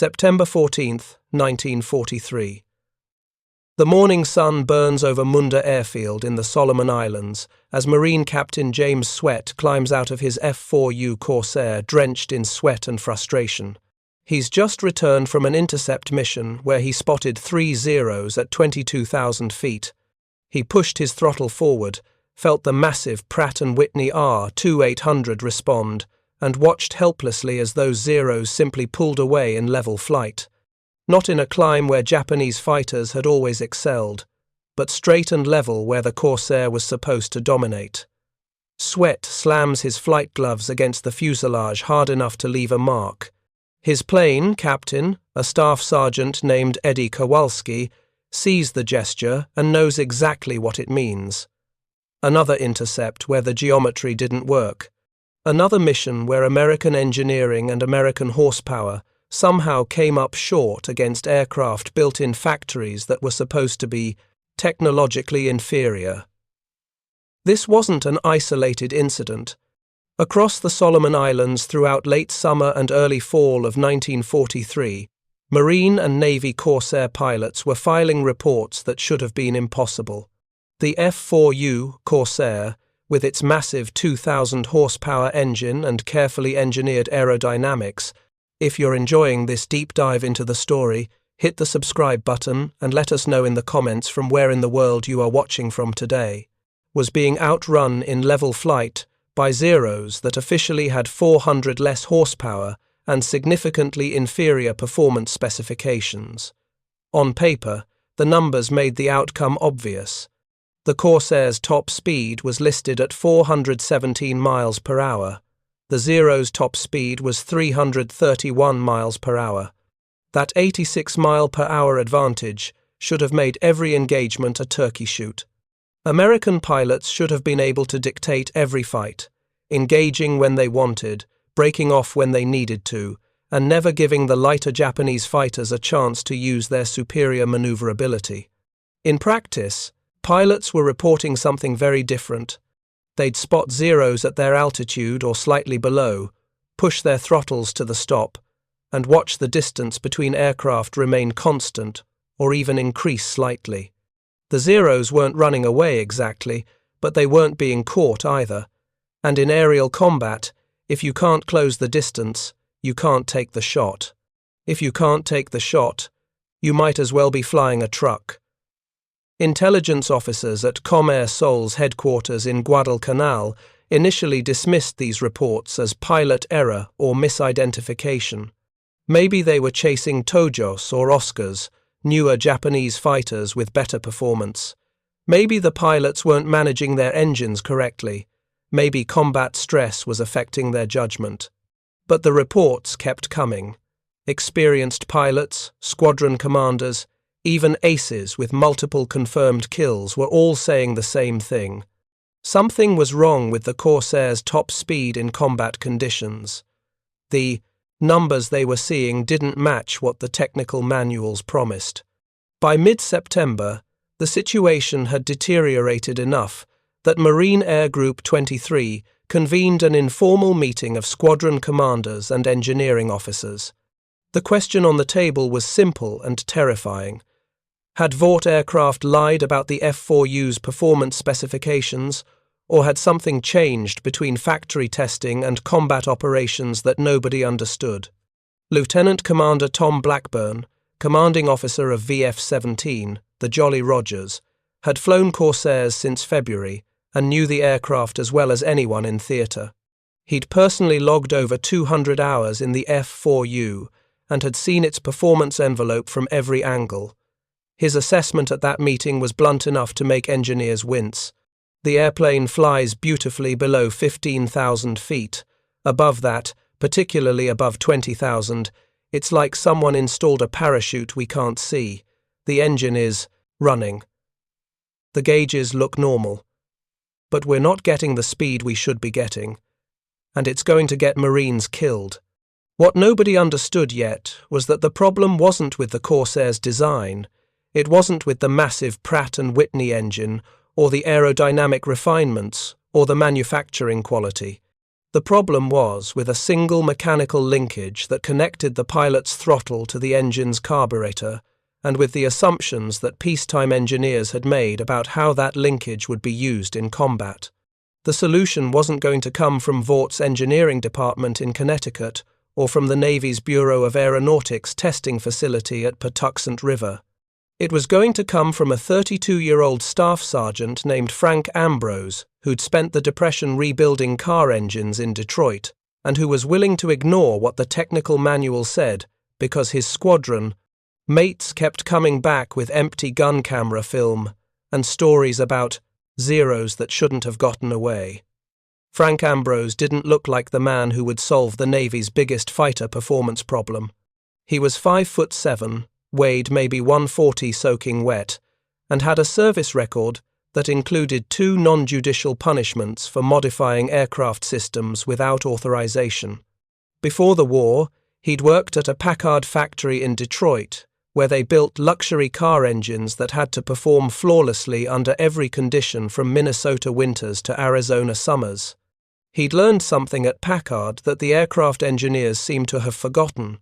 September 14th, 1943. The morning sun burns over Munda airfield in the Solomon Islands as Marine Captain James Swett climbs out of his F4U Corsair drenched in sweat and frustration. He's just returned from an intercept mission where he spotted 3 Zeros at 22,000 feet. He pushed his throttle forward, felt the massive Pratt and Whitney R 2800 respond, and watched helplessly as those Zeros simply pulled away in level flight. Not in a climb where Japanese fighters had always excelled, but straight and level where the Corsair was supposed to dominate. Swett slams his flight gloves against the fuselage hard enough to leave a mark. His plane captain, a staff sergeant named Eddie Kowalski, sees the gesture and knows exactly what it means. Another intercept where the geometry didn't work. Another mission where American engineering and American horsepower somehow came up short against aircraft built in factories that were supposed to be technologically inferior. This wasn't an isolated incident. Across the Solomon Islands throughout late summer and early fall of 1943, Marine and Navy Corsair pilots were filing reports that should have been impossible. The F4U Corsair, with its massive 2,000 horsepower engine and carefully engineered aerodynamics. If you're enjoying this deep dive into the story, hit the subscribe button and let us know in the comments from where in the world you are watching from today. Was being outrun in level flight by Zeros that officially had 400 less horsepower and significantly inferior performance specifications. On paper, the numbers made the outcome obvious. The Corsair's top speed was listed at 417 miles per hour. The Zero's top speed was 331 miles per hour. That 86 mile per hour advantage should have made every engagement a turkey shoot. American pilots should have been able to dictate every fight, engaging when they wanted, breaking off when they needed to, and never giving the lighter Japanese fighters a chance to use their superior maneuverability. In practice, pilots were reporting something very different. They'd spot Zeros at their altitude or slightly below, push their throttles to the stop, and watch the distance between aircraft remain constant or even increase slightly. The Zeros weren't running away exactly, but they weren't being caught either. And in aerial combat, if you can't close the distance, you can't take the shot. If you can't take the shot, you might as well be flying a truck. Intelligence officers at Comair Sol's headquarters in Guadalcanal initially dismissed these reports as pilot error or misidentification. Maybe they were chasing Tojos or Oscars, newer Japanese fighters with better performance. Maybe the pilots weren't managing their engines correctly. Maybe combat stress was affecting their judgment. But the reports kept coming. Experienced pilots, squadron commanders, even aces with multiple confirmed kills were all saying the same thing. Something was wrong with the Corsair's top speed in combat conditions. The numbers they were seeing didn't match what the technical manuals promised. By mid-September, the situation had deteriorated enough that Marine Air Group 23 convened an informal meeting of squadron commanders and engineering officers. The question on the table was simple and terrifying. Had Vought aircraft lied about the F4U's performance specifications, or had something changed between factory testing and combat operations that nobody understood? Lieutenant Commander Tom Blackburn, commanding officer of VF-17, the Jolly Rogers, had flown Corsairs since February and knew the aircraft as well as anyone in theatre. He'd personally logged over 200 hours in the F4U and had seen its performance envelope from every angle. His assessment at that meeting was blunt enough to make engineers wince. The airplane flies beautifully below 15,000 feet. Above that, particularly above 20,000, it's like someone installed a parachute we can't see. The engine is running. The gauges look normal. But we're not getting the speed we should be getting. And it's going to get Marines killed. What nobody understood yet was that the problem wasn't with the Corsair's design. It wasn't with the massive Pratt and Whitney engine, or the aerodynamic refinements, or the manufacturing quality. The problem was with a single mechanical linkage that connected the pilot's throttle to the engine's carburetor, and with the assumptions that peacetime engineers had made about how that linkage would be used in combat. The solution wasn't going to come from Vaught's engineering department in Connecticut or from the Navy's Bureau of Aeronautics testing facility at Patuxent River. It was going to come from a 32-year-old staff sergeant named Frank Ambrose, who'd spent the Depression rebuilding car engines in Detroit, and who was willing to ignore what the technical manual said because his squadron mates kept coming back with empty gun camera film and stories about zeros that shouldn't have gotten away. Frank Ambrose didn't look like the man who would solve the Navy's biggest fighter performance problem. He was 5'7", weighed maybe 140 soaking wet, and had a service record that included 2 non-judicial punishments for modifying aircraft systems without authorization. Before the war, he'd worked at a Packard factory in Detroit, where they built luxury car engines that had to perform flawlessly under every condition from Minnesota winters to Arizona summers. He'd learned something at Packard that the aircraft engineers seemed to have forgotten.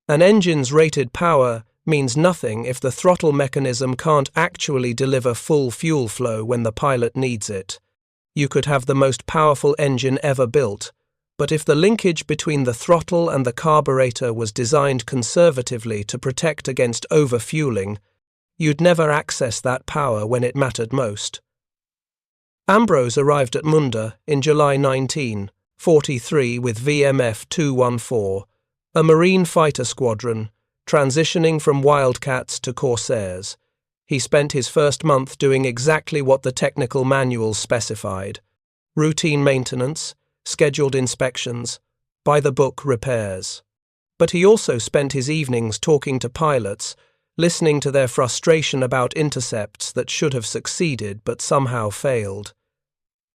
An engine's rated power means nothing if the throttle mechanism can't actually deliver full fuel flow when the pilot needs it. You could have the most powerful engine ever built, but if the linkage between the throttle and the carburetor was designed conservatively to protect against overfueling, you'd never access that power when it mattered most. Ambrose arrived at Munda in July 1943 with VMF 214, a Marine fighter squadron, transitioning from Wildcats to Corsairs. He spent his first month doing exactly what the technical manuals specified: routine maintenance, scheduled inspections, by-the-book repairs. But he also spent his evenings talking to pilots, listening to their frustration about intercepts that should have succeeded but somehow failed.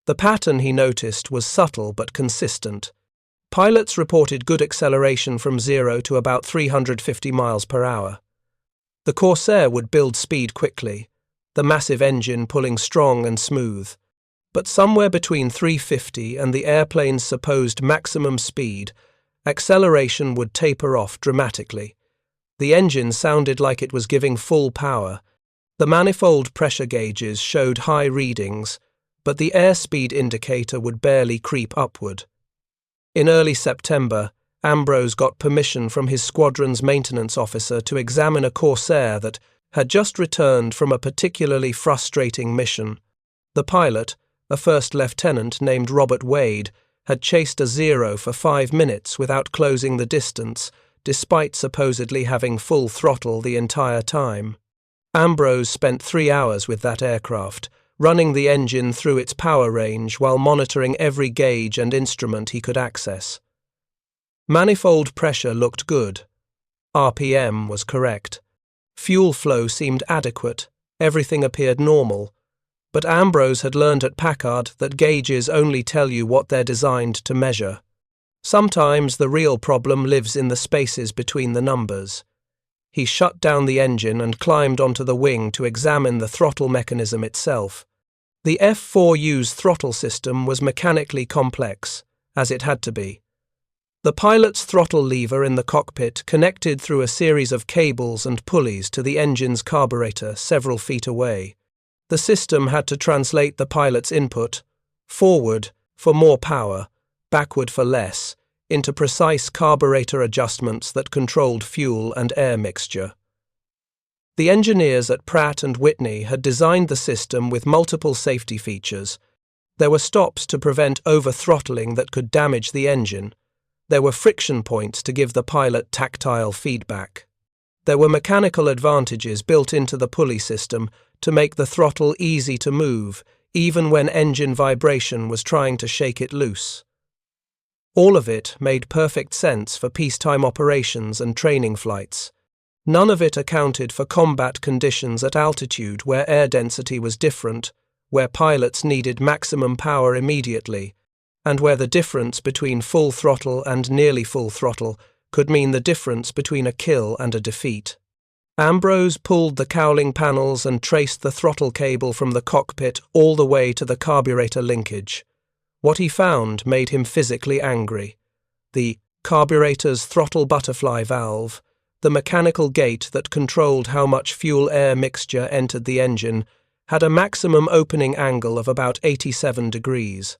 The pattern, he noticed, was subtle but consistent. Pilots reported good acceleration from 0 to about 350 miles per hour. The Corsair would build speed quickly, the massive engine pulling strong and smooth. But somewhere between 350 and the airplane's supposed maximum speed, acceleration would taper off dramatically. The engine sounded like it was giving full power. The manifold pressure gauges showed high readings, but the airspeed indicator would barely creep upward. In early September, Ambrose got permission from his squadron's maintenance officer to examine a Corsair that had just returned from a particularly frustrating mission. The pilot, a first lieutenant named Robert Wade, had chased a 0 for 5 minutes without closing the distance, despite supposedly having full throttle the entire time. Ambrose spent 3 hours with that aircraft, running the engine through its power range while monitoring every gauge and instrument he could access. Manifold pressure looked good. RPM was correct. Fuel flow seemed adequate. Everything appeared normal. But Ambrose had learned at Packard that gauges only tell you what they're designed to measure. Sometimes the real problem lives in the spaces between the numbers. He shut down the engine and climbed onto the wing to examine the throttle mechanism itself. The F4U's throttle system was mechanically complex, as it had to be. The pilot's throttle lever in the cockpit connected through a series of cables and pulleys to the engine's carburetor several feet away. The system had to translate the pilot's input, forward for more power, backward for less, into precise carburetor adjustments that controlled fuel and air mixture. The engineers at Pratt and Whitney had designed the system with multiple safety features. There were stops to prevent over-throttling that could damage the engine. There were friction points to give the pilot tactile feedback. There were mechanical advantages built into the pulley system to make the throttle easy to move, even when engine vibration was trying to shake it loose. All of it made perfect sense for peacetime operations and training flights. None of it accounted for combat conditions at altitude where air density was different, where pilots needed maximum power immediately, and where the difference between full throttle and nearly full throttle could mean the difference between a kill and a defeat. Ambrose pulled the cowling panels and traced the throttle cable from the cockpit all the way to the carburetor linkage. What he found made him physically angry. The carburetor's throttle butterfly valve, the mechanical gate that controlled how much fuel-air mixture entered the engine, had a maximum opening angle of about 87 degrees.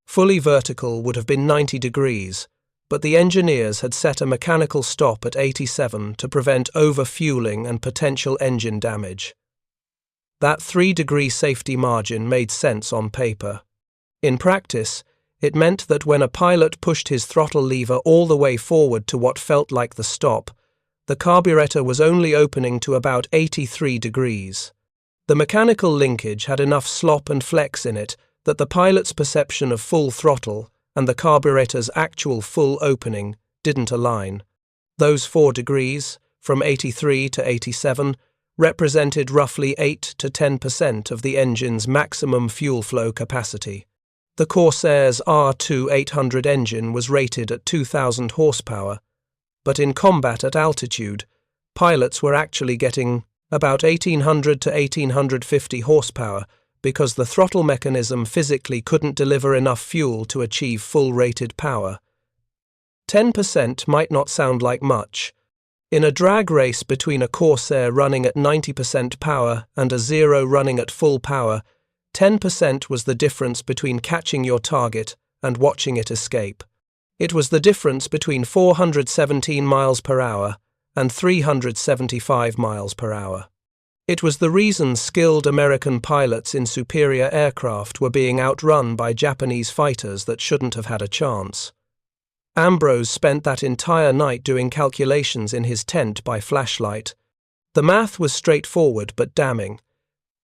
Fully vertical would have been 90 degrees, but the engineers had set a mechanical stop at 87 to prevent overfueling and potential engine damage. That 3-degree safety margin made sense on paper. In practice, it meant that when a pilot pushed his throttle lever all the way forward to what felt like the stop, the carburetor was only opening to about 83 degrees. The mechanical linkage had enough slop and flex in it that the pilot's perception of full throttle and the carburetor's actual full opening didn't align. Those 4 degrees, from 83 to 87, represented roughly 8 to 10% of the engine's maximum fuel flow capacity. The Corsairs R2 800 engine was rated at 2,000 horsepower, but in combat at altitude, pilots were actually getting about 1,800 to 1,850 horsepower because the throttle mechanism physically couldn't deliver enough fuel to achieve full rated power. 10% might not sound like much. In a drag race between a Corsair running at 90% power and a Zero running at full power, 10% was the difference between catching your target and watching it escape. It was the difference between 417 miles per hour and 375 miles per hour. It was the reason skilled American pilots in superior aircraft were being outrun by Japanese fighters that shouldn't have had a chance. Ambrose spent that entire night doing calculations in his tent by flashlight. The math was straightforward but damning.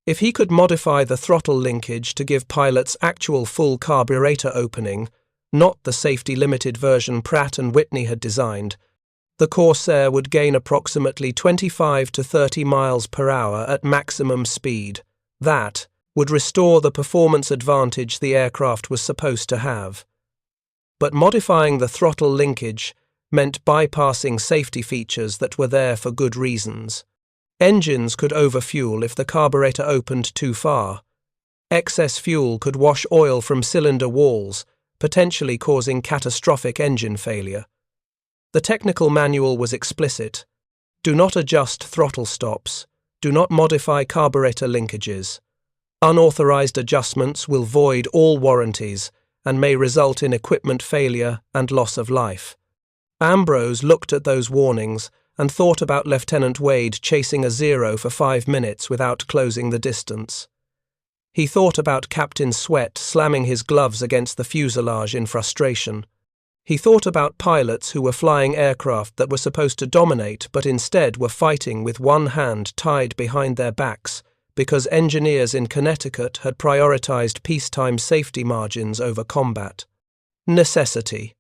If he could modify the throttle linkage to give pilots actual full carburetor opening, not the safety-limited version Pratt and Whitney had designed, the Corsair would gain approximately 25 to 30 miles per hour at maximum speed. That would restore the performance advantage the aircraft was supposed to have. But modifying the throttle linkage meant bypassing safety features that were there for good reasons. Engines could overfuel if the carburetor opened too far. Excess fuel could wash oil from cylinder walls, potentially causing catastrophic engine failure. The technical manual was explicit. Do not adjust throttle stops. Do not modify carburetor linkages. Unauthorized adjustments will void all warranties and may result in equipment failure and loss of life. Ambrose looked at those warnings and thought about Lieutenant Wade chasing a Zero for 5 minutes without closing the distance. He thought about Captain Swett slamming his gloves against the fuselage in frustration. He thought about pilots who were flying aircraft that were supposed to dominate but instead were fighting with one hand tied behind their backs because engineers in Connecticut had prioritized peacetime safety margins over combat. Necessity.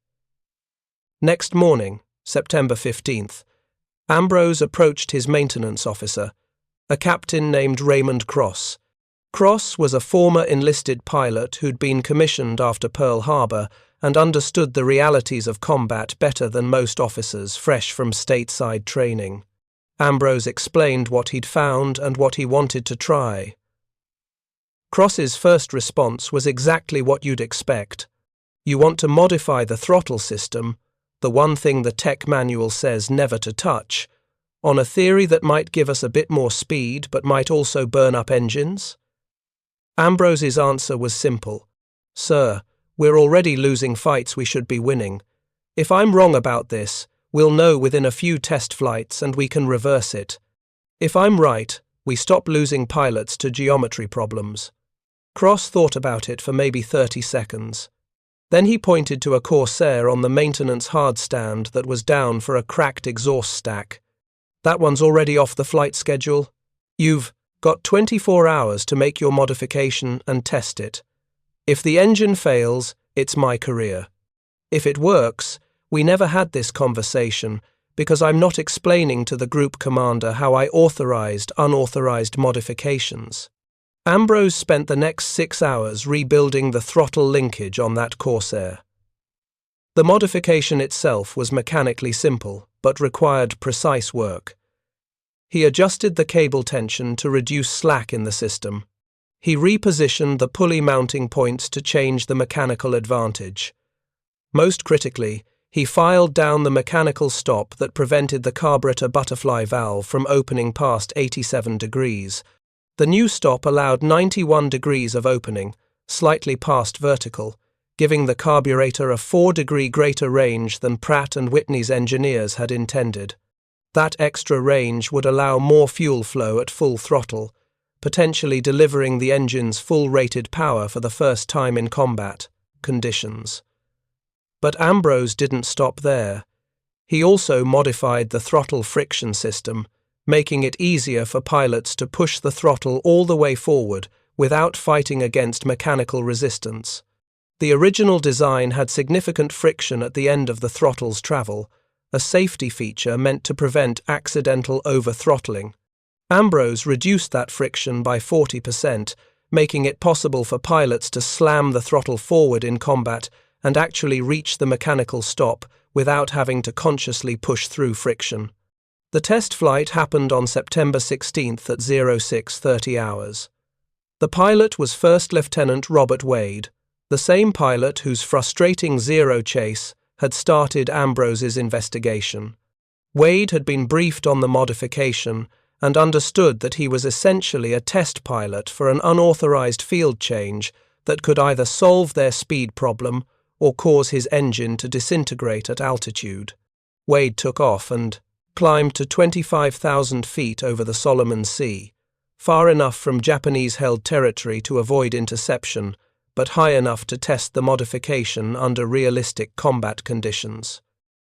Next morning, September 15th, Ambrose approached his maintenance officer, a captain named Raymond Cross. Cross was a former enlisted pilot who'd been commissioned after Pearl Harbor and understood the realities of combat better than most officers fresh from stateside training. Ambrose explained what he'd found and what he wanted to try. Cross's first response was exactly what you'd expect. You want to modify the throttle system, the one thing the tech manual says never to touch, on a theory that might give us a bit more speed but might also burn up engines? Ambrose's answer was simple. Sir, we're already losing fights we should be winning. If I'm wrong about this, we'll know within a few test flights and we can reverse it. If I'm right, we stop losing pilots to geometry problems. Cross thought about it for maybe 30 seconds. Then he pointed to a Corsair on the maintenance hard stand that was down for a cracked exhaust stack. That one's already off the flight schedule. You've got 24 hours to make your modification and test it. If the engine fails, it's my career. If it works, we never had this conversation because I'm not explaining to the group commander how I authorized unauthorized modifications. Ambrose spent the next 6 hours rebuilding the throttle linkage on that Corsair. The modification itself was mechanically simple, but required precise work. He adjusted the cable tension to reduce slack in the system. He repositioned the pulley mounting points to change the mechanical advantage. Most critically, he filed down the mechanical stop that prevented the carburetor butterfly valve from opening past 87 degrees. The new stop allowed 91 degrees of opening, slightly past vertical, giving the carburetor a 4-degree greater range than Pratt and Whitney's engineers had intended. That extra range would allow more fuel flow at full throttle, potentially delivering the engine's full rated power for the first time in combat conditions. But Ambrose didn't stop there. He also modified the throttle friction system, making it easier for pilots to push the throttle all the way forward without fighting against mechanical resistance. The original design had significant friction at the end of the throttle's travel, a safety feature meant to prevent accidental over-throttling. Ambrose reduced that friction by 40%, making it possible for pilots to slam the throttle forward in combat and actually reach the mechanical stop without having to consciously push through friction. The test flight happened on September 16th at 06:30 hours. The pilot was First Lieutenant Robert Wade, the same pilot whose frustrating zero chase had started Ambrose's investigation. Wade had been briefed on the modification and understood that he was essentially a test pilot for an unauthorized field change that could either solve their speed problem or cause his engine to disintegrate at altitude. Wade took off and climbed to 25,000 feet over the Solomon Sea, far enough from Japanese-held territory to avoid interception, but high enough to test the modification under realistic combat conditions.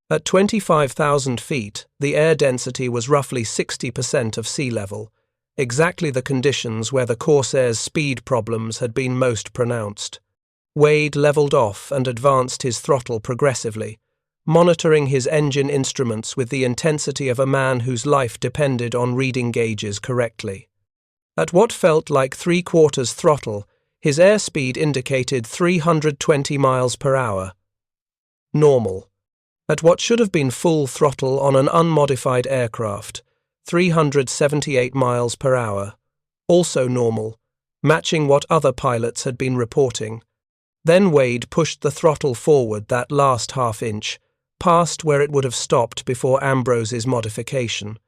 At 25,000 feet, the air density was roughly 60% of sea level, exactly the conditions where the Corsair's speed problems had been most pronounced. Wade leveled off and advanced his throttle progressively, monitoring his engine instruments with the intensity of a man whose life depended on reading gauges correctly. At what felt like 3/4 throttle, his airspeed indicated 320 miles per hour. Normal. At what should have been full throttle on an unmodified aircraft, 378 miles per hour. Also normal, matching what other pilots had been reporting. Then Wade pushed the throttle forward that last half-inch, past where it would have stopped before Ambrose's modification.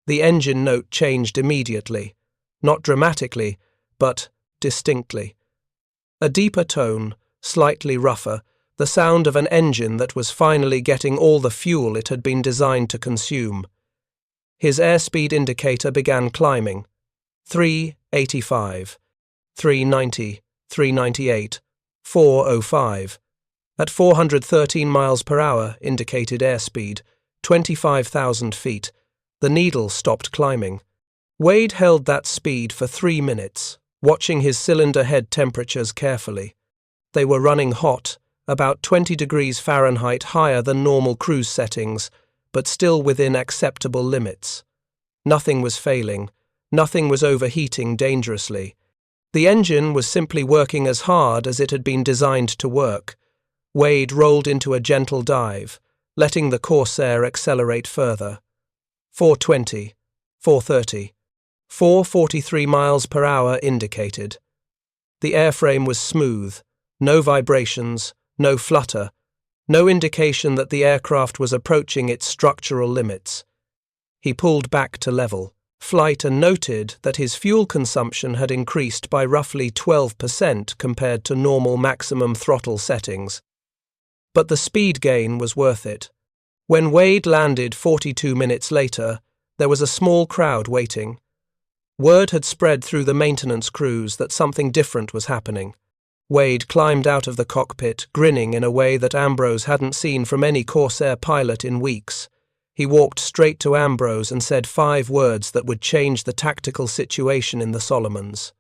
The engine note changed immediately, not dramatically, but distinctly. A deeper tone, slightly rougher, the sound of an engine that was finally getting all the fuel it had been designed to consume. His airspeed indicator began climbing. 385, 390, 398, 405. At 413 miles per hour, indicated airspeed, 25,000 feet, the needle stopped climbing. Wade held that speed for 3 minutes, watching his cylinder head temperatures carefully. They were running hot, about 20 degrees Fahrenheit higher than normal cruise settings, but still within acceptable limits. Nothing was failing, nothing was overheating dangerously. The engine was simply working as hard as it had been designed to work. Wade rolled into a gentle dive, letting the Corsair accelerate further. 420, 430, 443 miles per hour indicated. The airframe was smooth, no vibrations, no flutter, no indication that the aircraft was approaching its structural limits. He pulled back to level flight and noted that his fuel consumption had increased by roughly 12% compared to normal maximum throttle settings. But the speed gain was worth it. When Wade landed 42 minutes later, there was a small crowd waiting. Word had spread through the maintenance crews that something different was happening. Wade climbed out of the cockpit, grinning in a way that Ambrose hadn't seen from any Corsair pilot in weeks. He walked straight to Ambrose and said 5 words that would change the tactical situation in the Solomons.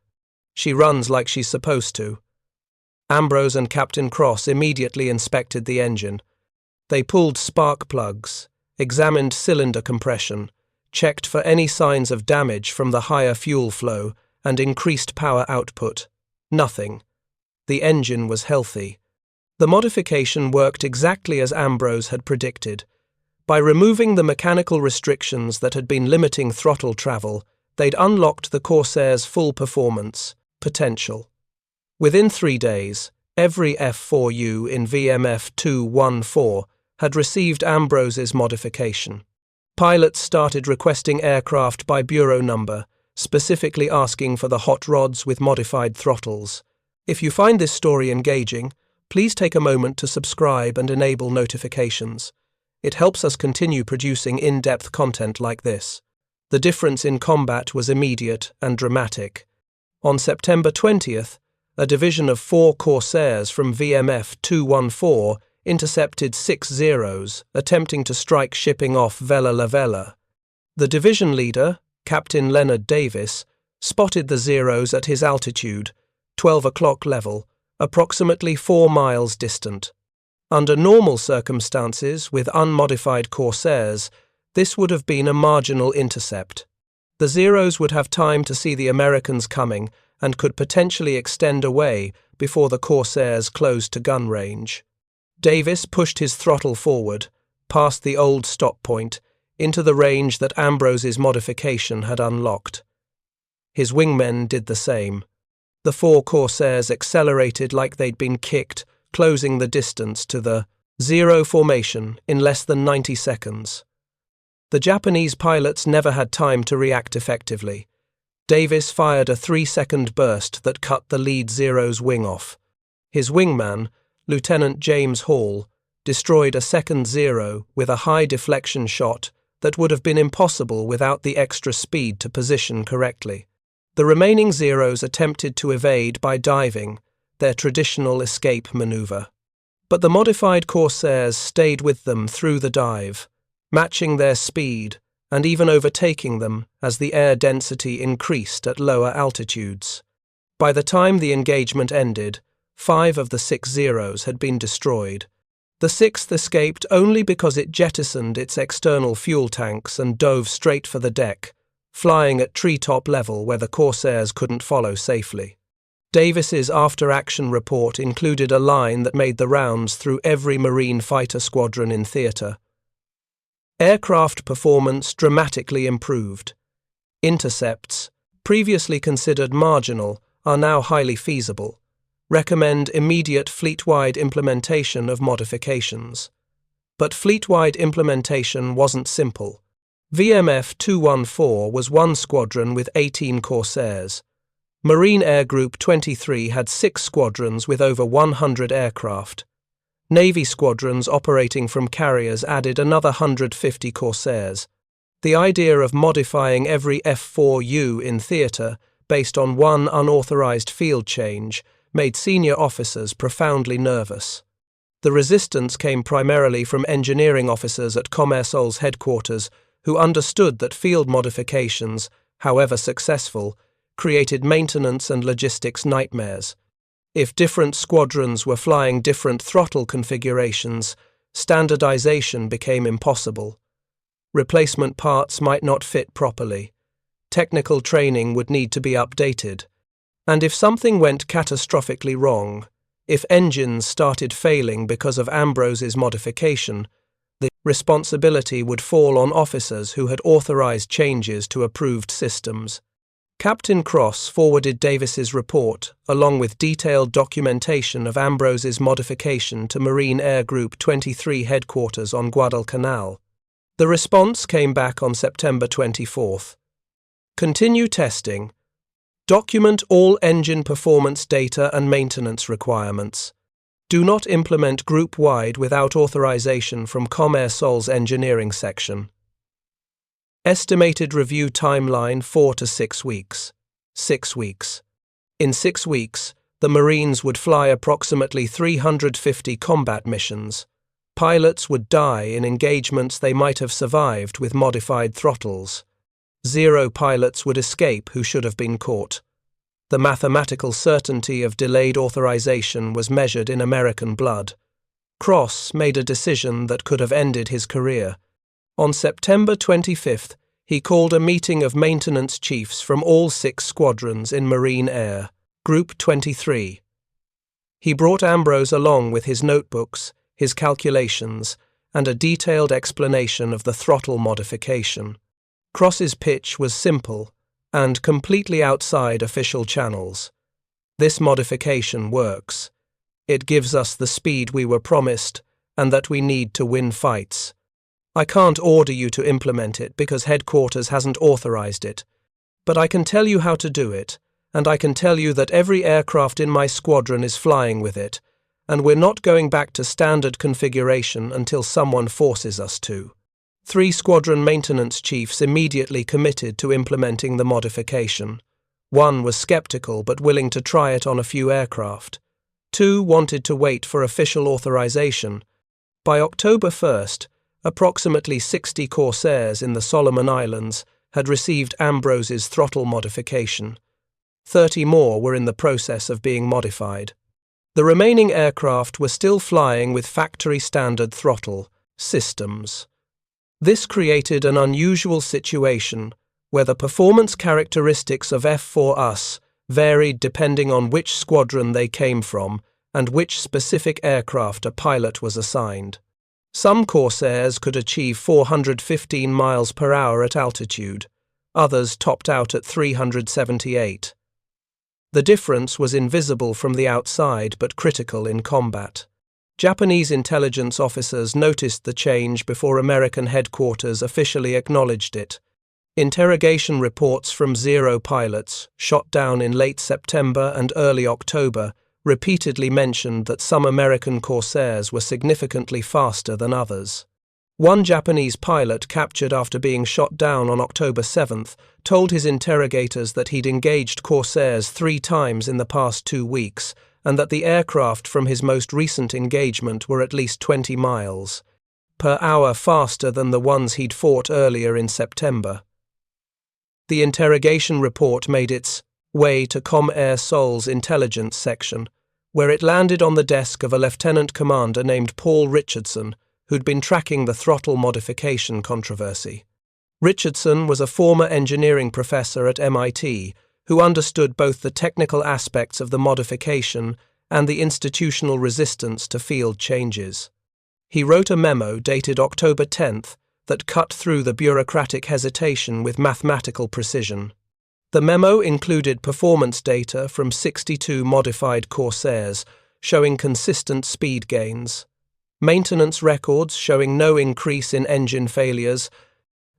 "She runs like she's supposed to." Ambrose and Captain Cross immediately inspected the engine. They pulled spark plugs, examined cylinder compression, checked for any signs of damage from the higher fuel flow, and increased power output. Nothing. The engine was healthy. The modification worked exactly as Ambrose had predicted. By removing the mechanical restrictions that had been limiting throttle travel, they'd unlocked the Corsair's full performance. Potential. Within 3 days, every F4U in VMF 214 had received Ambrose's modification. Pilots started requesting aircraft by bureau number, specifically asking for the hot rods with modified throttles. If you find this story engaging, please take a moment to subscribe and enable notifications. It helps us continue producing in-depth content like this. The difference in combat was immediate and dramatic. On September 20th, a division of 4 Corsairs from VMF 214 intercepted 6 Zeros, attempting to strike shipping off Vella La Vella. The division leader, Captain Leonard Davis, spotted the Zeros at his altitude, 12 o'clock level, approximately 4 miles distant. Under normal circumstances, with unmodified Corsairs, this would have been a marginal intercept. The Zeros would have time to see the Americans coming and could potentially extend away before the Corsairs closed to gun range. Davis pushed his throttle forward, past the old stop point, into the range that Ambrose's modification had unlocked. His wingmen did the same. The 4 Corsairs accelerated like they'd been kicked, closing the distance to the Zero formation in less than 90 seconds. The Japanese pilots never had time to react effectively. Davis fired a 3-second burst that cut the lead Zero's wing off. His wingman, Lieutenant James Hall, destroyed a second Zero with a high deflection shot that would have been impossible without the extra speed to position correctly. The remaining Zeros attempted to evade by diving, their traditional escape maneuver. But the modified Corsairs stayed with them through the dive, matching their speed and even overtaking them as the air density increased at lower altitudes. By the time the engagement ended, 5 of the 6 Zeros had been destroyed. The 6th escaped only because it jettisoned its external fuel tanks and dove straight for the deck, flying at treetop level where the Corsairs couldn't follow safely. Davis's after-action report included a line that made the rounds through every Marine fighter squadron in theatre. Aircraft performance dramatically improved. Intercepts, previously considered marginal, are now highly feasible. Recommend immediate fleet-wide implementation of modifications. But fleet-wide implementation wasn't simple. VMF 214 was one squadron with 18 Corsairs. Marine Air Group 23 had 6 squadrons with over 100 aircraft. Navy squadrons operating from carriers added another 150 Corsairs. The idea of modifying every F4U in theatre based on one unauthorized field change made senior officers profoundly nervous. The resistance came primarily from engineering officers at Corsairs headquarters who understood that field modifications, however successful, created maintenance and logistics nightmares. If different squadrons were flying different throttle configurations, standardization became impossible. Replacement parts might not fit properly. Technical training would need to be updated. And if something went catastrophically wrong, if engines started failing because of Ambrose's modification, the responsibility would fall on officers who had authorized changes to approved systems. Captain Cross forwarded Davis's report, along with detailed documentation of Ambrose's modification to Marine Air Group 23 headquarters on Guadalcanal. The response came back on September 24th. Continue testing. Document all engine performance data and maintenance requirements. Do not implement group-wide without authorization from Corsairs engineering section. Estimated review timeline 4 to 6 weeks. 6 weeks. In 6 weeks, the Marines would fly approximately 350 combat missions. Pilots would die in engagements they might have survived with modified throttles. 0 pilots would escape who should have been caught. The mathematical certainty of delayed authorization was measured in American blood. Cross made a decision that could have ended his career. On September 25th, he called a meeting of maintenance chiefs from all 6 squadrons in Marine Air, Group 23. He brought Ambrose along with his notebooks, his calculations, and a detailed explanation of the throttle modification. Cross's pitch was simple and completely outside official channels. This modification works. It gives us the speed we were promised and that we need to win fights. I can't order you to implement it because headquarters hasn't authorized it, but I can tell you how to do it, and I can tell you that every aircraft in my squadron is flying with it, and we're not going back to standard configuration until someone forces us to. 3 squadron maintenance chiefs immediately committed to implementing the modification. 1 was skeptical but willing to try it on a few aircraft. 2 wanted to wait for official authorization. By October 1st, approximately 60 Corsairs in the Solomon Islands had received Ambrose's throttle modification. 30 more were in the process of being modified. The remaining aircraft were still flying with factory-standard throttle systems. This created an unusual situation where the performance characteristics of F4U varied depending on which squadron they came from and which specific aircraft a pilot was assigned. Some Corsairs could achieve 415 miles per hour at altitude. Others topped out at 378. The difference was invisible from the outside but critical in combat. Japanese intelligence officers noticed the change before American headquarters officially acknowledged it. Interrogation reports from Zero pilots, shot down in late September and early October, repeatedly mentioned that some American Corsairs were significantly faster than others. One Japanese pilot captured after being shot down on October 7th told his interrogators that he'd engaged Corsairs 3 times in the past 2 weeks and that the aircraft from his most recent engagement were at least 20 miles per hour faster than the ones he'd fought earlier in September. The interrogation report made its way to Comair Sol's intelligence section, where it landed on the desk of a lieutenant commander named Paul Richardson, who'd been tracking the throttle modification controversy. Richardson was a former engineering professor at MIT who understood both the technical aspects of the modification and the institutional resistance to field changes. He wrote a memo dated October 10th that cut through the bureaucratic hesitation with mathematical precision. The memo included performance data from 62 modified Corsairs, showing consistent speed gains, maintenance records showing no increase in engine failures,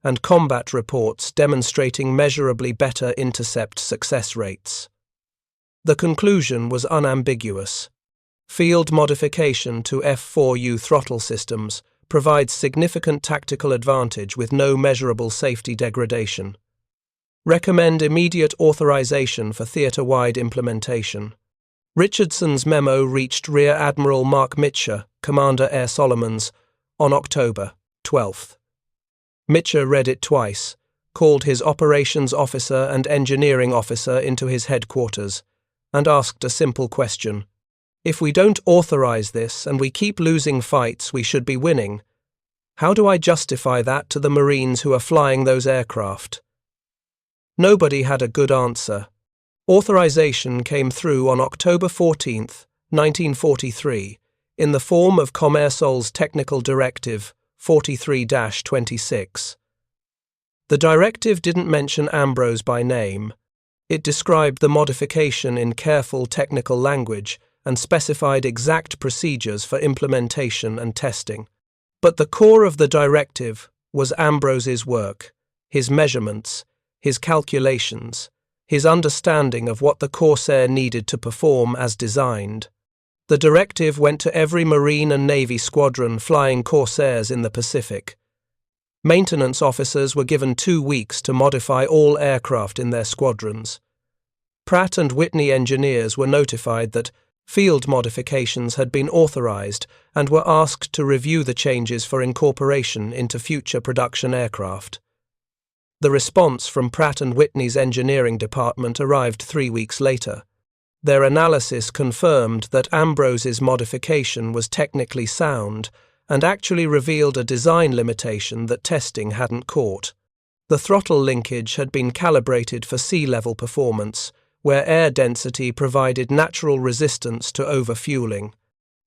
and combat reports demonstrating measurably better intercept success rates. The conclusion was unambiguous. Field modification to F4U throttle systems provides significant tactical advantage with no measurable safety degradation. Recommend immediate authorization for theater-wide implementation. Richardson's memo reached Rear Admiral Mark Mitscher, Commander Air Solomons, on October 12th. Mitscher read it twice, called his operations officer and engineering officer into his headquarters, and asked a simple question. If we don't authorize this and we keep losing fights we should be winning, how do I justify that to the Marines who are flying those aircraft? Nobody had a good answer. Authorization came through on October 14th, 1943, in the form of Comair Sol's Technical Directive 43-26. The directive didn't mention Ambrose by name. It described the modification in careful technical language and specified exact procedures for implementation and testing. But the core of the directive was Ambrose's work, his measurements, his calculations, his understanding of what the Corsair needed to perform as designed. The directive went to every Marine and Navy squadron flying Corsairs in the Pacific. Maintenance officers were given 2 weeks to modify all aircraft in their squadrons. Pratt and Whitney engineers were notified that field modifications had been authorized and were asked to review the changes for incorporation into future production aircraft. The response from Pratt and Whitney's engineering department arrived 3 weeks later. Their analysis confirmed that Ambrose's modification was technically sound and actually revealed a design limitation that testing hadn't caught. The throttle linkage had been calibrated for sea level performance, where air density provided natural resistance to overfueling.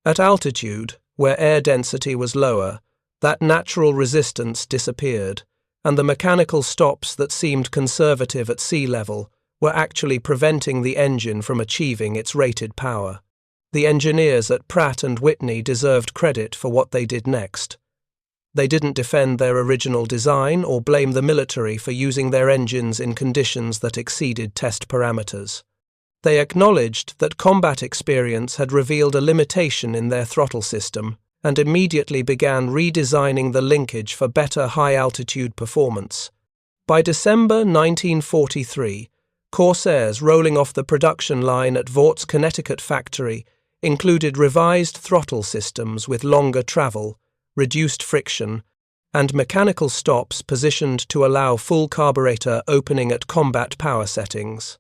At altitude, where air density was lower, that natural resistance disappeared, and the mechanical stops that seemed conservative at sea level were actually preventing the engine from achieving its rated power. The engineers at Pratt and Whitney deserved credit for what they did next. They didn't defend their original design or blame the military for using their engines in conditions that exceeded test parameters. They acknowledged that combat experience had revealed a limitation in their throttle system and immediately began redesigning the linkage for better high-altitude performance. By December 1943, Corsairs rolling off the production line at Vaught's Connecticut factory included revised throttle systems with longer travel, reduced friction, and mechanical stops positioned to allow full carburetor opening at combat power settings.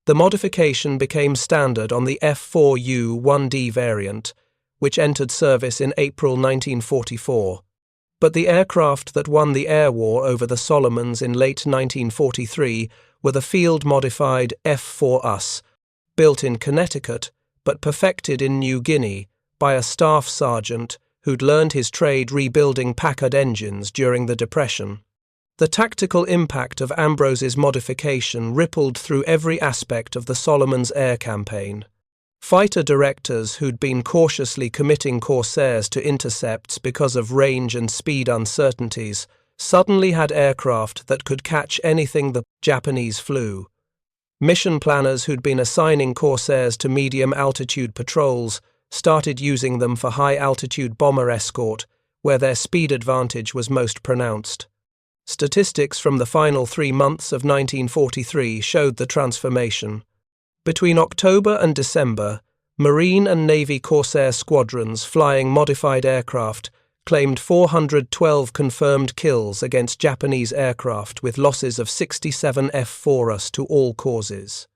The modification became standard on the F4U 1D variant, which entered service in April 1944. But the aircraft that won the air war over the Solomons in late 1943 were the field-modified F4U, built in Connecticut but perfected in New Guinea by a staff sergeant who'd learned his trade rebuilding Packard engines during the Depression. The tactical impact of Ambrose's modification rippled through every aspect of the Solomons air campaign. Fighter directors who'd been cautiously committing Corsairs to intercepts because of range and speed uncertainties suddenly had aircraft that could catch anything the Japanese flew. Mission planners who'd been assigning Corsairs to medium-altitude patrols started using them for high-altitude bomber escort, where their speed advantage was most pronounced. Statistics from the final 3 months of 1943 showed the transformation. Between October and December, Marine and Navy Corsair squadrons flying modified aircraft claimed 412 confirmed kills against Japanese aircraft with losses of 67 F4Us to all causes.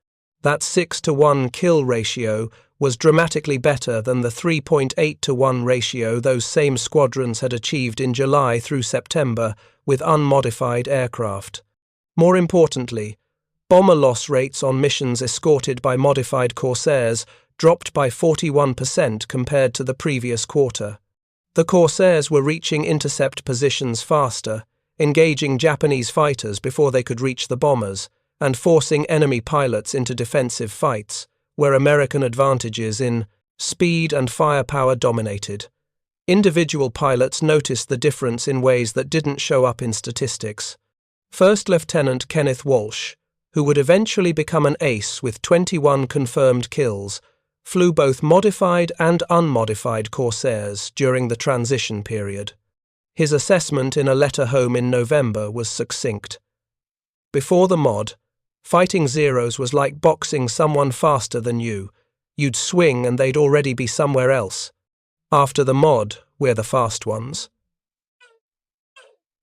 That 6-to-1 kill ratio was dramatically better than the 3.8-to-1 ratio those same squadrons had achieved in July through September with unmodified aircraft. More importantly, bomber loss rates on missions escorted by modified Corsairs dropped by 41% compared to the previous quarter. The Corsairs were reaching intercept positions faster, engaging Japanese fighters before they could reach the bombers, and forcing enemy pilots into defensive fights, where American advantages in speed and firepower dominated. Individual pilots noticed the difference in ways that didn't show up in statistics. First Lieutenant Kenneth Walsh, who would eventually become an ace with 21 confirmed kills, flew both modified and unmodified Corsairs during the transition period. His assessment in a letter home in November was succinct. Before the mod, fighting Zeros was like boxing someone faster than you. You'd swing and they'd already be somewhere else. After the mod, we're the fast ones.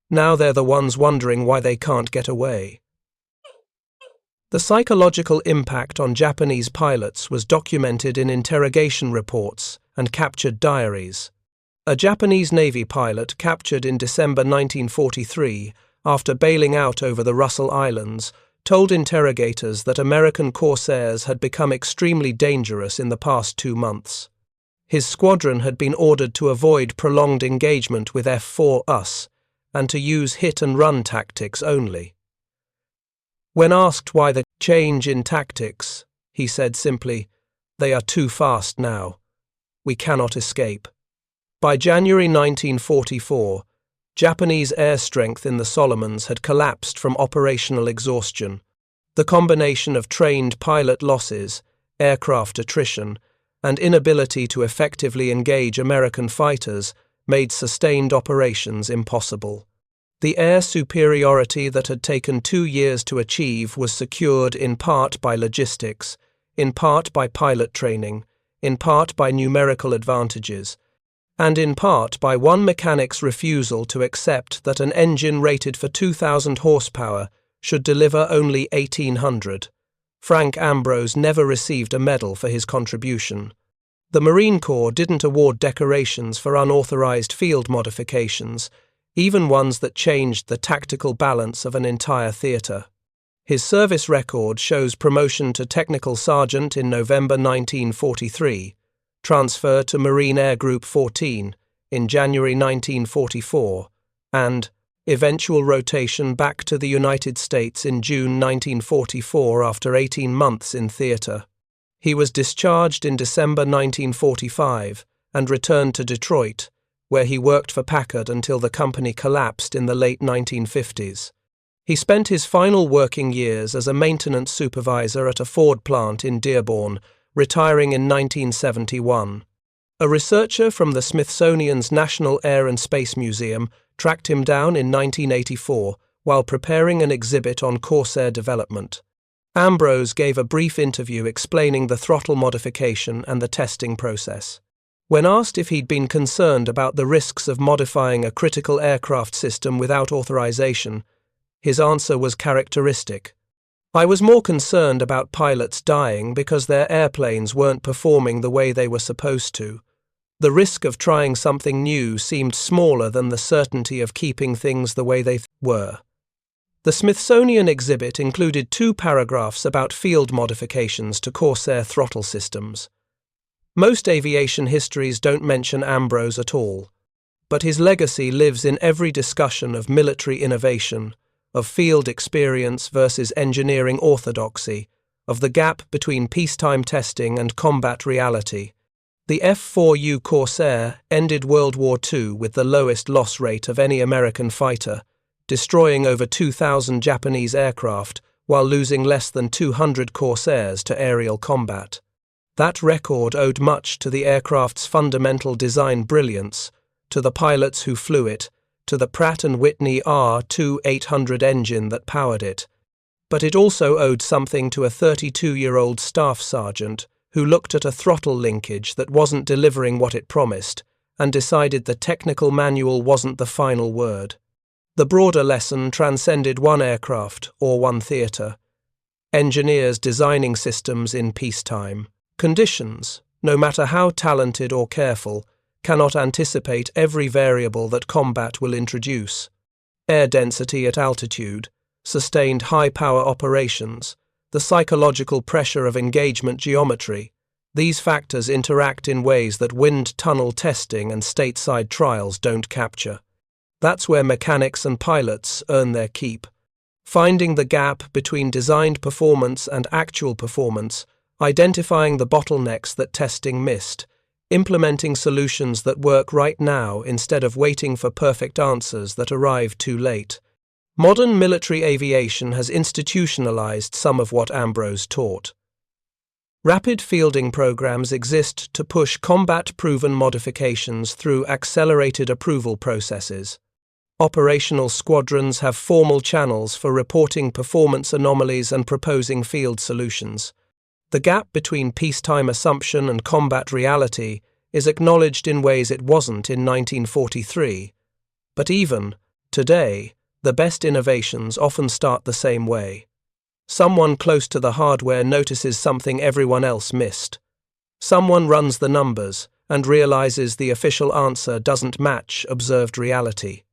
Now they're the ones wondering why they can't get away. The psychological impact on Japanese pilots was documented in interrogation reports and captured diaries. A Japanese Navy pilot captured in December 1943, after bailing out over the Russell Islands, told interrogators that American Corsairs had become extremely dangerous in the past 2 months. His squadron had been ordered to avoid prolonged engagement with F4Us and to use hit-and-run tactics only. When asked why the change in tactics, he said simply, "They are too fast now. We cannot escape." By January 1944, Japanese air strength in the Solomons had collapsed from operational exhaustion. The combination of trained pilot losses, aircraft attrition, and inability to effectively engage American fighters made sustained operations impossible. The air superiority that had taken 2 years to achieve was secured in part by logistics, in part by pilot training, in part by numerical advantages, and in part by one mechanic's refusal to accept that an engine rated for 2,000 horsepower should deliver only 1,800. Frank Ambrose never received a medal for his contribution. The Marine Corps didn't award decorations for unauthorized field modifications, even ones that changed the tactical balance of an entire theater. His service record shows promotion to Technical Sergeant in November 1943, transfer to Marine Air Group 14 in January 1944, and eventual rotation back to the United States in June 1944 after 18 months in theatre. He was discharged in December 1945 and returned to Detroit, where he worked for Packard until the company collapsed in the late 1950s. He spent his final working years as a maintenance supervisor at a Ford plant in Dearborn, retiring in 1971. A researcher from the Smithsonian's National Air and Space Museum tracked him down in 1984 while preparing an exhibit on Corsair development. Ambrose gave a brief interview explaining the throttle modification and the testing process. When asked if he'd been concerned about the risks of modifying a critical aircraft system without authorization, his answer was characteristic. "I was more concerned about pilots dying because their airplanes weren't performing the way they were supposed to. The risk of trying something new seemed smaller than the certainty of keeping things the way they were." The Smithsonian exhibit included 2 paragraphs about field modifications to Corsair throttle systems. Most aviation histories don't mention Ambrose at all, but his legacy lives in every discussion of military innovation, of field experience versus engineering orthodoxy, of the gap between peacetime testing and combat reality. The F4U Corsair ended World War II with the lowest loss rate of any American fighter, destroying over 2,000 Japanese aircraft while losing less than 200 Corsairs to aerial combat. That record owed much to the aircraft's fundamental design brilliance, to the pilots who flew it, to the Pratt and Whitney R 800 engine that powered it. But it also owed something to a 32-year-old staff sergeant who looked at a throttle linkage that wasn't delivering what it promised and decided the technical manual wasn't the final word. The broader lesson transcended one aircraft or one theatre. Engineers designing systems in peacetime conditions, no matter how talented or careful, cannot anticipate every variable that combat will introduce. Air density at altitude, sustained high-power operations, the psychological pressure of engagement geometry, these factors interact in ways that wind tunnel testing and stateside trials don't capture. That's where mechanics and pilots earn their keep. Finding the gap between designed performance and actual performance, identifying the bottlenecks that testing missed, implementing solutions that work right now instead of waiting for perfect answers that arrive too late. Modern military aviation has institutionalized some of what Ambrose taught. Rapid fielding programs exist to push combat-proven modifications through accelerated approval processes. Operational squadrons have formal channels for reporting performance anomalies and proposing field solutions. The gap between peacetime assumption and combat reality is acknowledged in ways it wasn't in 1943. But even today, the best innovations often start the same way. Someone close to the hardware notices something everyone else missed. Someone runs the numbers and realizes the official answer doesn't match observed reality.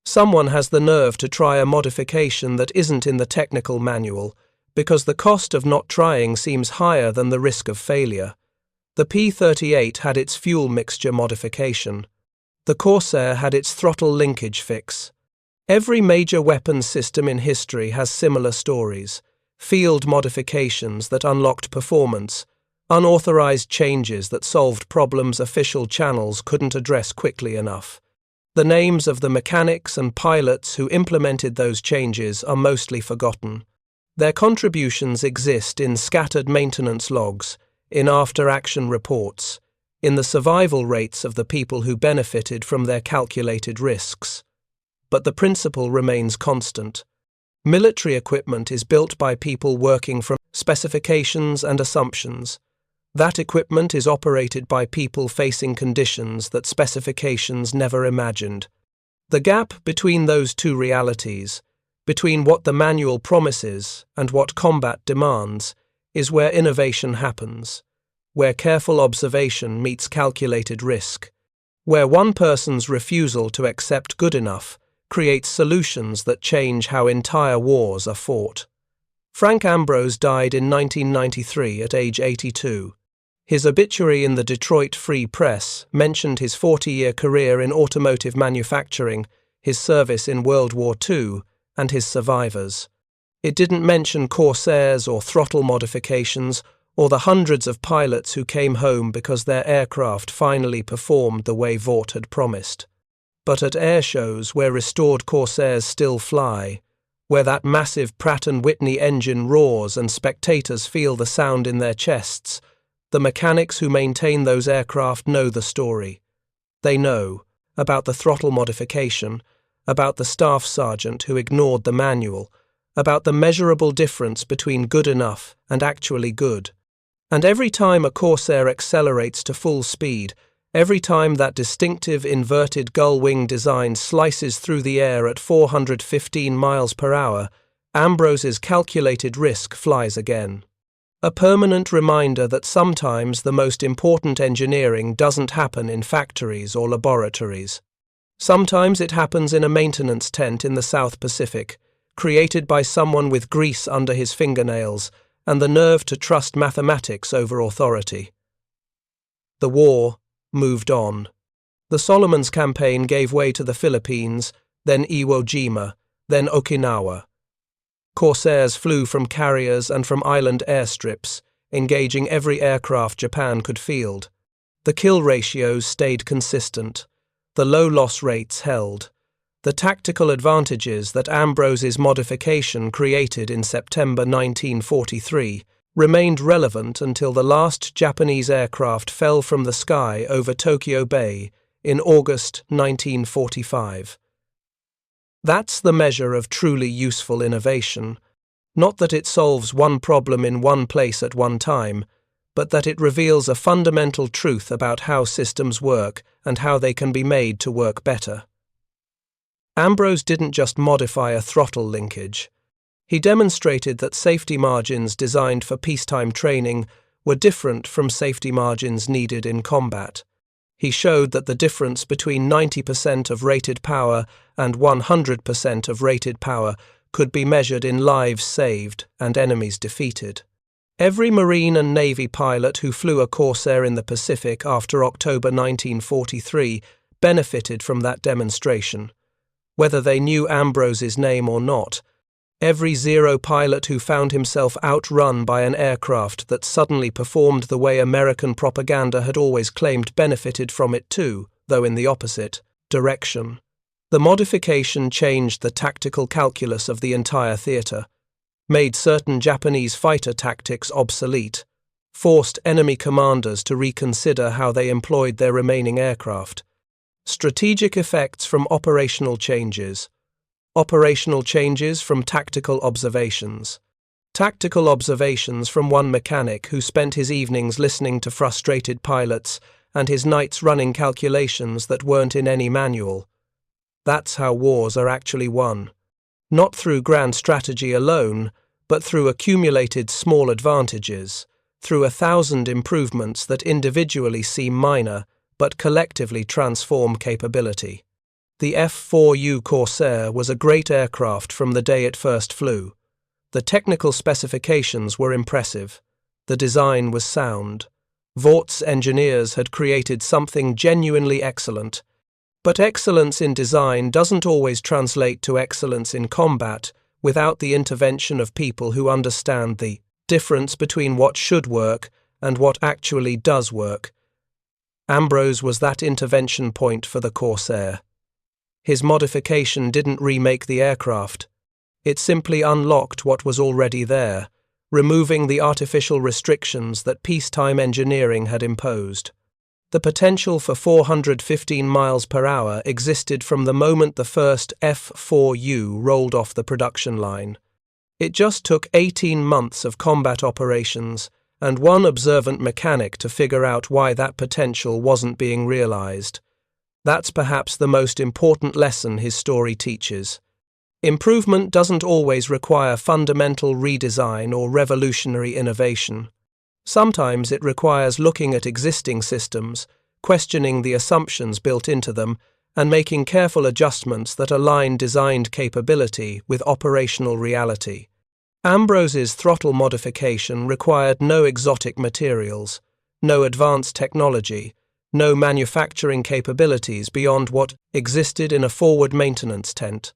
Someone has the nerve to try a modification that isn't in the technical manual because the cost of not trying seems higher than the risk of failure. The P-38 had its fuel mixture modification. The Corsair had its throttle linkage fix. Every major weapons system in history has similar stories. Field modifications that unlocked performance, unauthorized changes that solved problems official channels couldn't address quickly enough. The names of the mechanics and pilots who implemented those changes are mostly forgotten. Their contributions exist in scattered maintenance logs, in after-action reports, in the survival rates of the people who benefited from their calculated risks. But the principle remains constant. Military equipment is built by people working from specifications and assumptions. That equipment is operated by people facing conditions that specifications never imagined. The gap between those two realities, between what the manual promises and what combat demands, is where innovation happens, where careful observation meets calculated risk, where one person's refusal to accept good enough creates solutions that change how entire wars are fought. Frank Ambrose died in 1993 at age 82. His obituary in the Detroit Free Press mentioned his 40-year career in automotive manufacturing, his service in World War II, and his survivors. It didn't mention Corsairs or throttle modifications, or the hundreds of pilots who came home because their aircraft finally performed the way Vought had promised. But at air shows where restored Corsairs still fly, where that massive Pratt and Whitney engine roars and spectators feel the sound in their chests, the mechanics who maintain those aircraft know the story. They know about the throttle modification, about the staff sergeant who ignored the manual, about the measurable difference between good enough and actually good. And every time a Corsair accelerates to full speed, every time that distinctive inverted gull-wing design slices through the air at 415 miles per hour, Ambrose's calculated risk flies again. A permanent reminder that sometimes the most important engineering doesn't happen in factories or laboratories. Sometimes it happens in a maintenance tent in the South Pacific, created by someone with grease under his fingernails and the nerve to trust mathematics over authority. The war moved on. The Solomons campaign gave way to the Philippines, then Iwo Jima, then Okinawa. Corsairs flew from carriers and from island airstrips, engaging every aircraft Japan could field. The kill ratios stayed consistent. The low loss rates held. The tactical advantages that Ambrose's modification created in September 1943 remained relevant until the last Japanese aircraft fell from the sky over Tokyo Bay in August 1945. That's the measure of truly useful innovation, not that it solves one problem in one place at one time, but that it reveals a fundamental truth about how systems work and how they can be made to work better. Ambrose didn't just modify a throttle linkage. He demonstrated that safety margins designed for peacetime training were different from safety margins needed in combat. He showed that the difference between 90% of rated power and 100% of rated power could be measured in lives saved and enemies defeated. Every Marine and Navy pilot who flew a Corsair in the Pacific after October 1943 benefited from that demonstration. Whether they knew Ambrose's name or not, every Zero pilot who found himself outrun by an aircraft that suddenly performed the way American propaganda had always claimed benefited from it too, though in the opposite direction. The modification changed the tactical calculus of the entire theatre, made certain Japanese fighter tactics obsolete, forced enemy commanders to reconsider how they employed their remaining aircraft. Strategic effects from operational changes. Operational changes from tactical observations. Tactical observations from one mechanic who spent his evenings listening to frustrated pilots and his nights running calculations that weren't in any manual. That's how wars are actually won. Not through grand strategy alone, but through accumulated small advantages, through 1,000 improvements that individually seem minor, but collectively transform capability. The F4U Corsair was a great aircraft from the day it first flew. The technical specifications were impressive. The design was sound. Vought's engineers had created something genuinely excellent. But excellence in design doesn't always translate to excellence in combat without the intervention of people who understand the difference between what should work and what actually does work. Ambrose was that intervention point for the Corsair. His modification didn't remake the aircraft. It simply unlocked what was already there, removing the artificial restrictions that peacetime engineering had imposed. The potential for 415 miles per hour existed from the moment the first F4U rolled off the production line. It just took 18 months of combat operations and one observant mechanic to figure out why that potential wasn't being realized. That's perhaps the most important lesson his story teaches. Improvement doesn't always require fundamental redesign or revolutionary innovation. Sometimes it requires looking at existing systems, questioning the assumptions built into them, and making careful adjustments that align designed capability with operational reality. Ambrose's throttle modification required no exotic materials, no advanced technology, no manufacturing capabilities beyond what existed in a forward maintenance tent.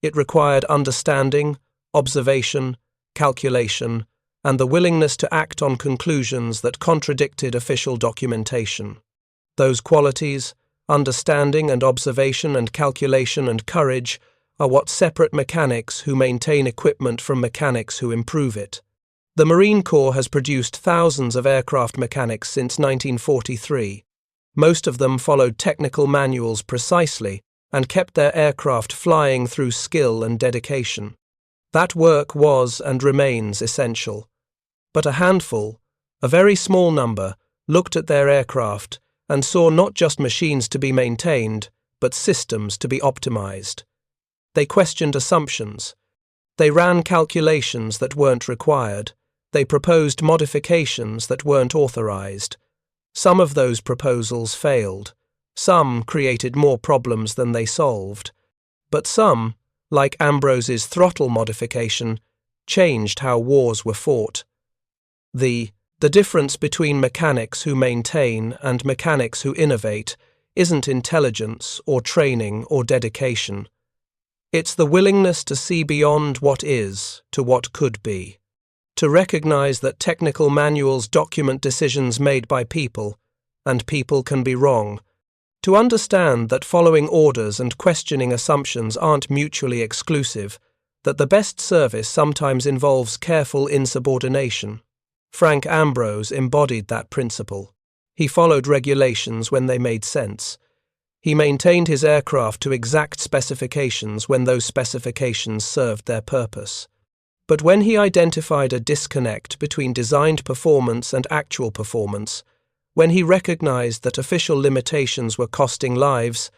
It required understanding, observation, calculation, and the willingness to act on conclusions that contradicted official documentation. Those qualities, understanding and observation and calculation and courage, are what separate mechanics who maintain equipment from mechanics who improve it. The Marine Corps has produced thousands of aircraft mechanics since 1943. Most of them followed technical manuals precisely and kept their aircraft flying through skill and dedication. That work was and remains essential. But a handful, a very small number, looked at their aircraft and saw not just machines to be maintained, but systems to be optimized. They questioned assumptions. They ran calculations that weren't required. They proposed modifications that weren't authorized. Some of those proposals failed. Some created more problems than they solved. But some, like Ambrose's throttle modification, changed how wars were fought. The difference between mechanics who maintain and mechanics who innovate isn't intelligence or training or dedication. It's the willingness to see beyond what is to what could be, to recognize that technical manuals document decisions made by people, and people can be wrong, to understand that following orders and questioning assumptions aren't mutually exclusive, that the best service sometimes involves careful insubordination. Frank Ambrose embodied that principle. He followed regulations when they made sense. He maintained his aircraft to exact specifications when those specifications served their purpose. But when he identified a disconnect between designed performance and actual performance, when he recognized that official limitations were costing lives,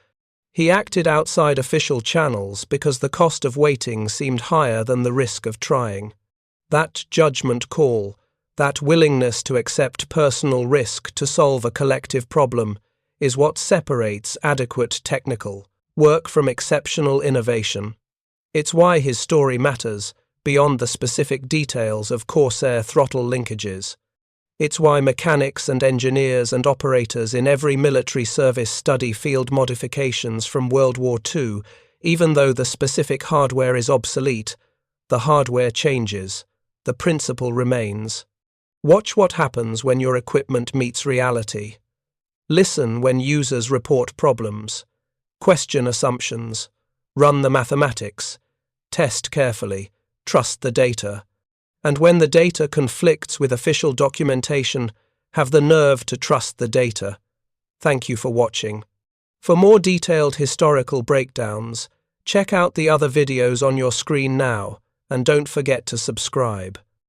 he acted outside official channels because the cost of waiting seemed higher than the risk of trying. That judgment call, that willingness to accept personal risk to solve a collective problem, is what separates adequate technical work from exceptional innovation. It's why his story matters, beyond the specific details of Corsair throttle linkages. It's why mechanics and engineers and operators in every military service study field modifications from World War II, even though the specific hardware is obsolete. The hardware changes. The principle remains. Watch what happens when your equipment meets reality. Listen when users report problems. Question assumptions. Run the mathematics. Test carefully. Trust the data. And when the data conflicts with official documentation, have the nerve to trust the data. Thank you for watching. For more detailed historical breakdowns, check out the other videos on your screen now, and don't forget to subscribe.